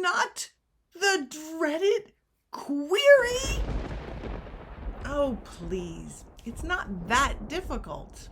not the dreaded query? Oh, please. It's not that difficult.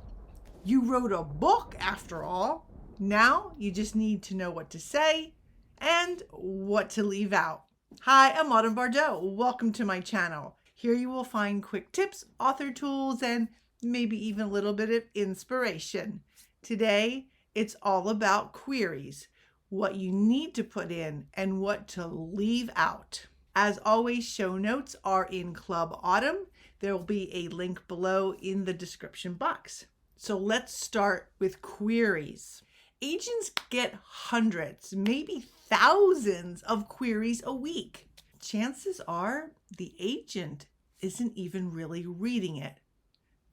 You wrote a book after all. Now you just need to know what to say and what to leave out. Hi, I'm Autumn Bardot. Welcome to my channel. Here you will find quick tips, author tools, and maybe even a little bit of inspiration. Today, it's all about queries, what you need to put in and what to leave out. As always, show notes are in Club Autumn. There will be a link below in the description box. So let's start with queries. Agents get hundreds, maybe thousands of queries a week. Chances are the agent isn't even really reading it.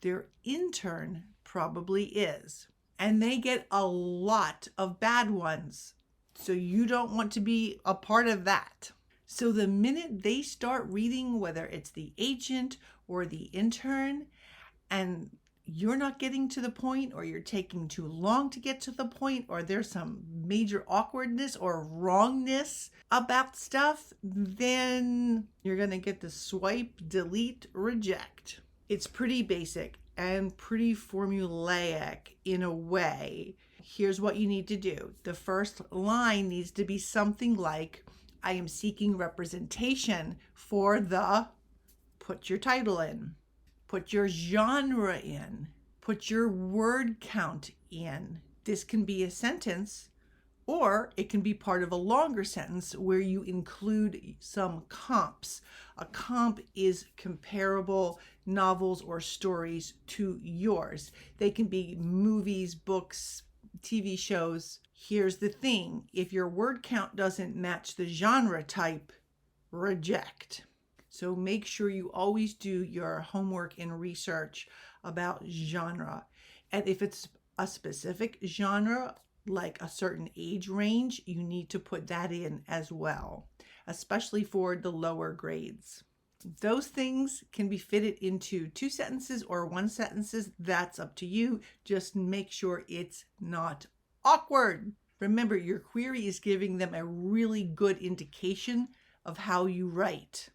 Their intern probably is. And they get a lot of bad ones. So you don't want to be a part of that. So the minute they start reading, whether it's the agent or the intern, and you're not getting to the point, or you're taking too long to get to the point, or there's some major awkwardness or wrongness about stuff, then you're going to get the swipe, delete, reject. It's pretty basic and pretty formulaic in a way. Here's what you need to do. The first line needs to be something like, I am seeking representation for the, put your title in. Put your genre in. Put your word count in. This can be a sentence, or it can be part of a longer sentence where you include some comps. A comp is comparable novels or stories to yours. They can be movies, books, TV shows. Here's the thing. If your word count doesn't match the genre type, reject. So make sure you always do your homework and research about genre. And if it's a specific genre, like a certain age range, you need to put that in as well, especially for the lower grades. Those things can be fitted into 2 sentences or 1 sentence. That's up to you. Just make sure it's not awkward. Remember, your query is giving them a really good indication of how you write.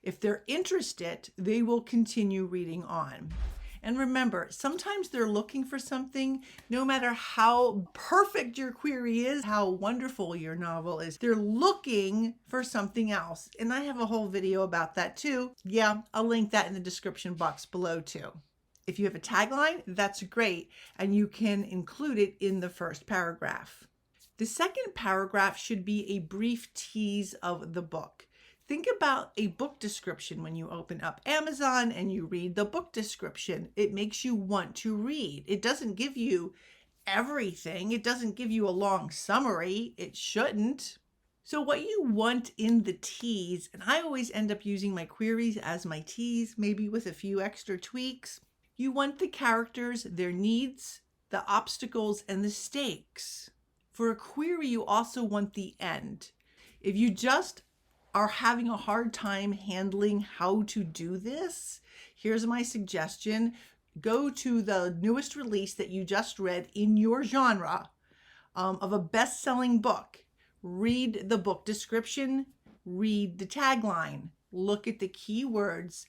If they're interested, they will continue reading on. And remember, sometimes they're looking for something, no matter how perfect your query is, how wonderful your novel is, they're looking for something else. And I have a whole video about that too. Yeah, I'll link that in the description box below too. If you have a tagline, that's great, and you can include it in the first paragraph. The second paragraph should be a brief tease of the book. Think about a book description when you open up Amazon and you read the book description. It makes you want to read. It doesn't give you everything. It doesn't give you a long summary. It shouldn't. So what you want in the tease, and I always end up using my queries as my tease, maybe with a few extra tweaks. You want the characters, their needs, the obstacles, and the stakes. For a query, you also want the end. If you just are having a hard time handling how to do this, here's my suggestion. Go to the newest release that you just read in your genre of a best-selling book. Read the book description, read the tagline, look at the keywords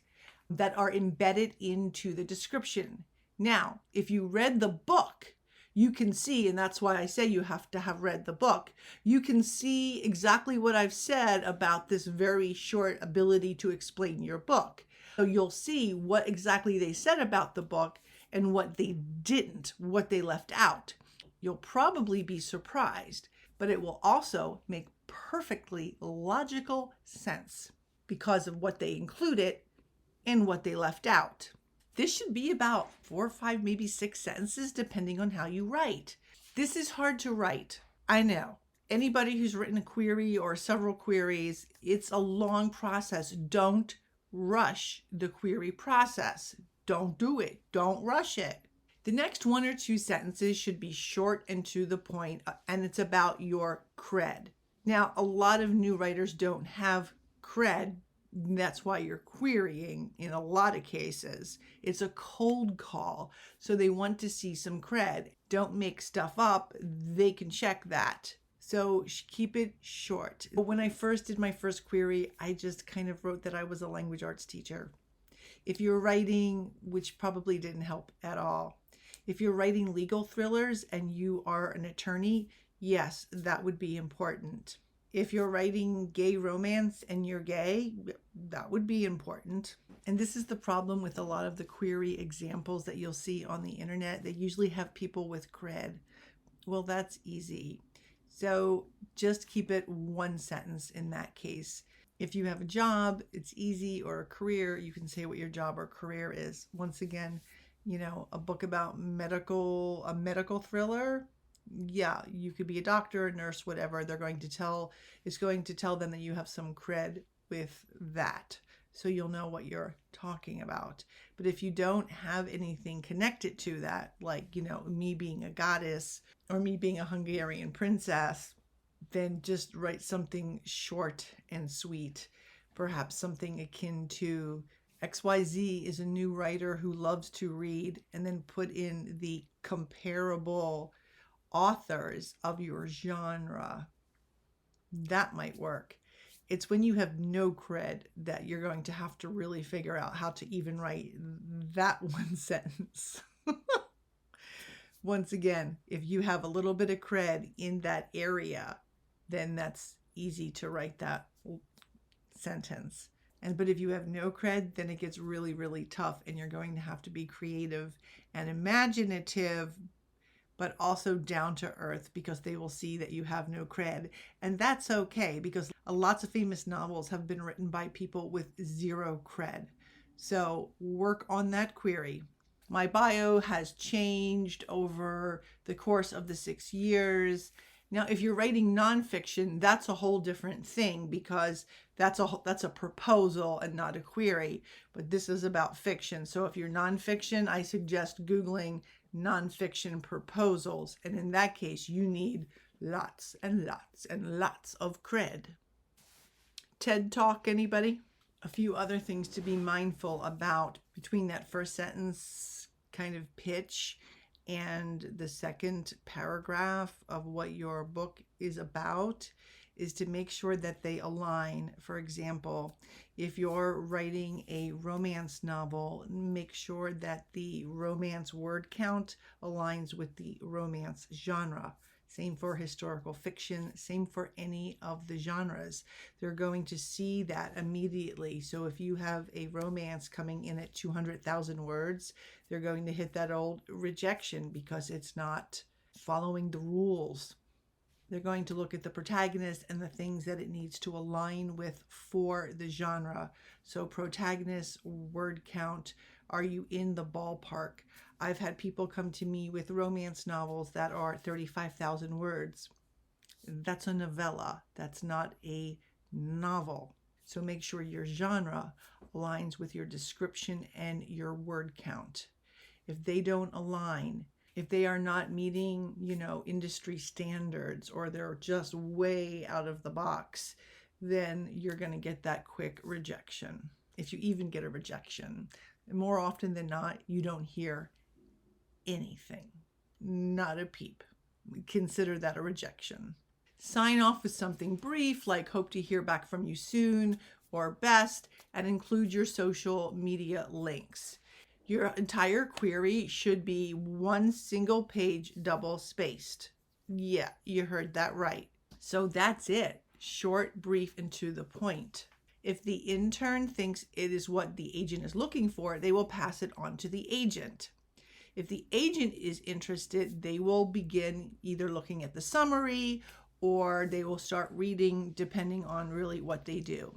that are embedded into the description. Now, if you read the book, you can see, and that's why I say you have to have read the book, you can see exactly what I've said about this very short ability to explain your book. So you'll see what exactly they said about the book and what they didn't, what they left out. You'll probably be surprised, but it will also make perfectly logical sense because of what they included and what they left out. This should be about 4 or 5, maybe 6 sentences, depending on how you write. This is hard to write. I know. Anybody who's written a query or several queries, it's a long process. Don't rush the query process. Don't do it. Don't rush it. The next 1 or 2 sentences should be short and to the point, and it's about your cred. Now, a lot of new writers don't have cred. That's why you're querying in a lot of cases. It's a cold call, so they want to see some cred. Don't make stuff up. They can check that. So keep it short. But when I first did my first query, I just kind of wrote that I was a language arts teacher. If you're writing, which probably didn't help at all, if you're writing legal thrillers and you are an attorney, yes, that would be important. If you're writing gay romance and you're gay, that would be important. And this is the problem with a lot of the query examples that you'll see on the internet. They usually have people with cred. Well, that's easy. So just keep it one sentence in that case. If you have a job, it's easy, or a career, you can say what your job or career is. Once again, a book about a medical thriller. Yeah, you could be a doctor, a nurse, whatever. It's going to tell them that you have some cred with that. So you'll know what you're talking about. But if you don't have anything connected to that, like, me being a goddess or me being a Hungarian princess, then just write something short and sweet. Perhaps something akin to XYZ is a new writer who loves to read, and then put in the comparable authors of your genre. That might work. It's when you have no cred that you're going to have to really figure out how to even write that one sentence. Once again, if you have a little bit of cred in that area, then that's easy to write that sentence. But if you have no cred, then it gets really, really tough, and you're going to have to be creative and imaginative, but also down to earth, because they will see that you have no cred. And that's okay, because lots of famous novels have been written by people with zero cred. So work on that query. My bio has changed over the course of the 6 years. Now, if you're writing nonfiction, that's a whole different thing, because that's a proposal and not a query. But this is about fiction. So if you're nonfiction, I suggest Googling nonfiction proposals. And in that case, you need lots and lots and lots of cred. TED Talk, anybody? A few other things to be mindful about between that first sentence kind of pitch and the second paragraph of what your book is about is to make sure that they align. For example, if you're writing a romance novel, make sure that the romance word count aligns with the romance genre. Same for historical fiction, same for any of the genres. They're going to see that immediately. So if you have a romance coming in at 200,000 words, they're going to hit that old rejection because it's not following the rules. They're going to look at the protagonist and the things that it needs to align with for the genre. So protagonist, word count, are you in the ballpark? I've had people come to me with romance novels that are 35,000 words. That's a novella. That's not a novel. So make sure your genre aligns with your description and your word count. If they don't align, if they are not meeting, industry standards, or they're just way out of the box, then you're going to get that quick rejection. If you even get a rejection, more often than not, you don't hear anything, not a peep. Consider that a rejection. Sign off with something brief like hope to hear back from you soon or best, and include your social media links. Your entire query should be one single page, double spaced. Yeah, you heard that right. So that's it. Short, brief, and to the point. If the intern thinks it is what the agent is looking for, they will pass it on to the agent. If the agent is interested, they will begin either looking at the summary or they will start reading, depending on really what they do.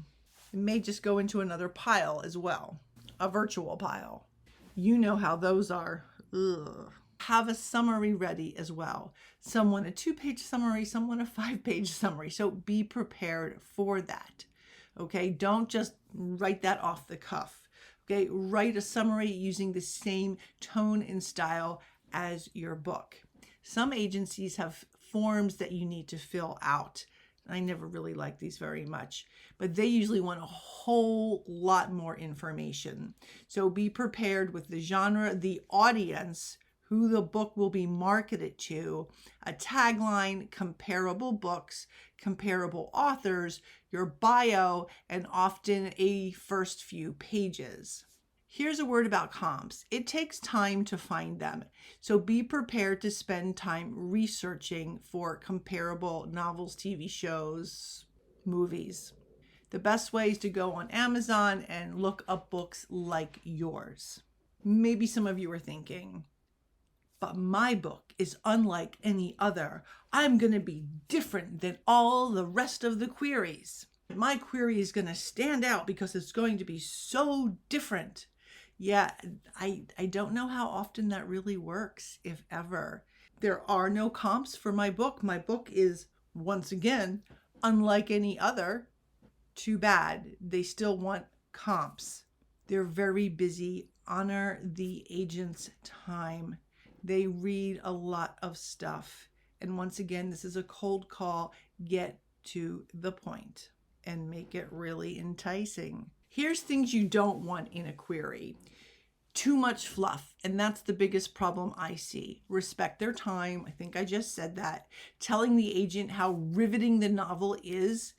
It may just go into another pile as well, a virtual pile. You know how those are. Ugh. Have a summary ready as well. Some want a 2-page summary, some want a 5-page summary. So be prepared for that. Okay, don't just write that off the cuff. Okay, write a summary using the same tone and style as your book. Some agencies have forms that you need to fill out. I never really like these very much, but they usually want a whole lot more information. So be prepared with the genre, the audience who the book will be marketed to, a tagline, comparable books, comparable authors, your bio, and often a first few pages. Here's a word about comps. It takes time to find them, so be prepared to spend time researching for comparable novels, TV shows, movies. The best way is to go on Amazon and look up books like yours. Maybe some of you are thinking, but my book is unlike any other. I'm going to be different than all the rest of the queries. My query is going to stand out because it's going to be so different. Yeah, I don't know how often that really works, if ever. There are no comps for my book. My book is, once again, unlike any other. Too bad. They still want comps. They're very busy. Honor the agent's time. They read a lot of stuff. And once again, this is a cold call. Get to the point and make it really enticing. Here's things you don't want in a query. Too much fluff, and that's the biggest problem I see. Respect their time. I think I just said that. Telling the agent how riveting the novel is,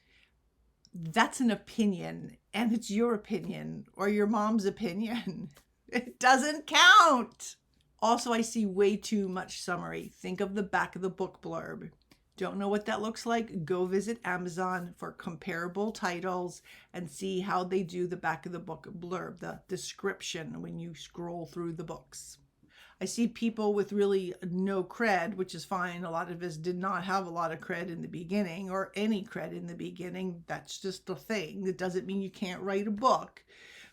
that's an opinion, and it's your opinion or your mom's opinion. It doesn't count. Also, I see way too much summary. Think of the back of the book blurb. Don't know what that looks like? Go visit Amazon for comparable titles and see how they do the back of the book blurb, the description when you scroll through the books. I see people with really no cred, which is fine. A lot of us did not have a lot of cred in the beginning or any cred in the beginning. That's just a thing. It doesn't mean you can't write a book.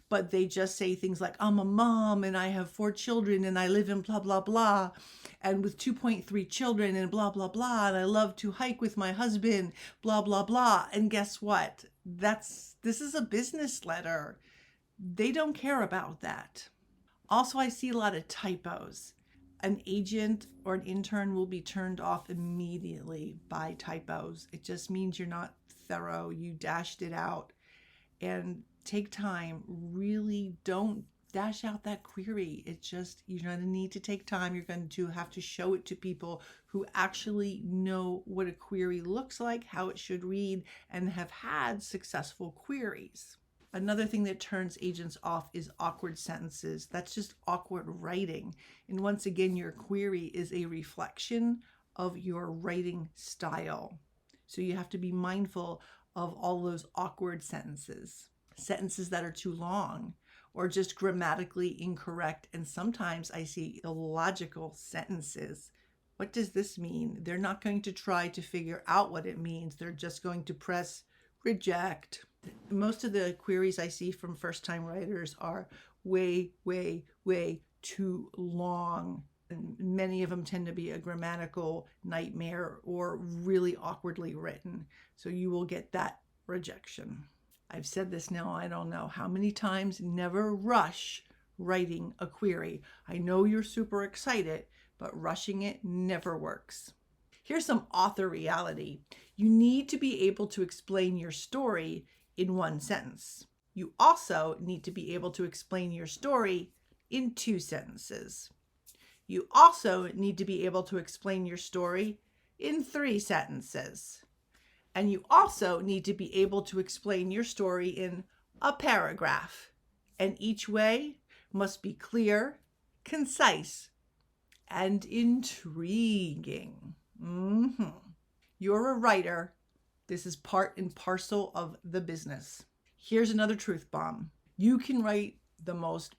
But they just say things like, I'm a mom and I have 4 children and I live in blah, blah, blah. And with 2.3 children and blah, blah, blah. And I love to hike with my husband, blah, blah, blah. And guess what? This is a business letter. They don't care about that. Also, I see a lot of typos. An agent or an intern will be turned off immediately by typos. It just means you're not thorough. You dashed it out. And take time. Really don't dash out that query. It's just, you're going to need to take time. You're going to have to show it to people who actually know what a query looks like, how it should read, and have had successful queries. Another thing that turns agents off is awkward sentences. That's just awkward writing. And once again, your query is a reflection of your writing style. So you have to be mindful of all those awkward sentences that are too long or just grammatically incorrect. And sometimes I see illogical sentences. What does this mean? They're not going to try to figure out what it means. They're just going to press reject. Most of the queries I see from first-time writers are way, way, way too long. And many of them tend to be a grammatical nightmare or really awkwardly written. So you will get that rejection. I've said this now, I don't know how many times. Never rush writing a query. I know you're super excited, but rushing it never works. Here's some author reality. You need to be able to explain your story in 1 sentence. You also need to be able to explain your story in 2 sentences. You also need to be able to explain your story in 3 sentences. And you also need to be able to explain your story in a paragraph. And each way must be clear, concise, and intriguing. You're a writer. This is part and parcel of the business. Here's another truth bomb. You can write the most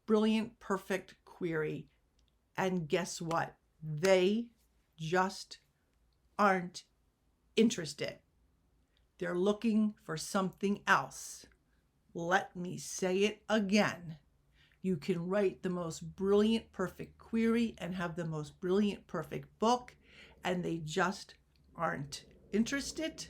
brilliant, perfect query. And guess what? They just aren't interested. They're looking for something else. Let me say it again. You can write the most brilliant, perfect query and have the most brilliant, perfect book, and they just aren't interested.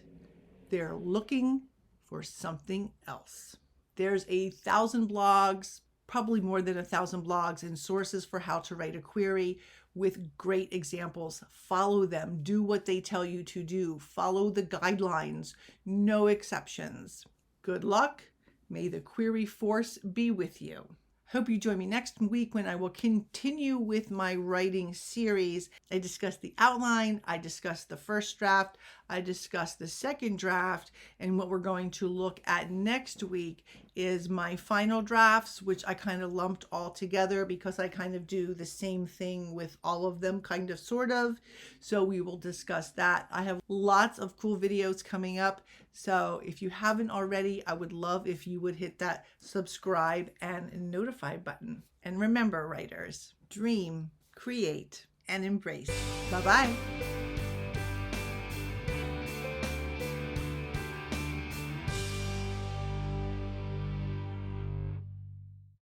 They're looking for something else. There's 1,000 blogs, probably more than 1,000 blogs and sources for how to write a query with great examples. Follow them. Do what they tell you to do. Follow the guidelines. No exceptions. Good luck. May the query force be with you. Hope you join me next week when I will continue with my writing series. I discuss the outline, I discuss the first draft, I discuss the second draft, and what we're going to look at next week is my final drafts, which I kind of lumped all together because I kind of do the same thing with all of them, kind of, sort of. So we will discuss that. I have lots of cool videos coming up. So if you haven't already, I would love if you would hit that subscribe and notify button. And remember, writers, dream, create, and embrace. Bye-bye.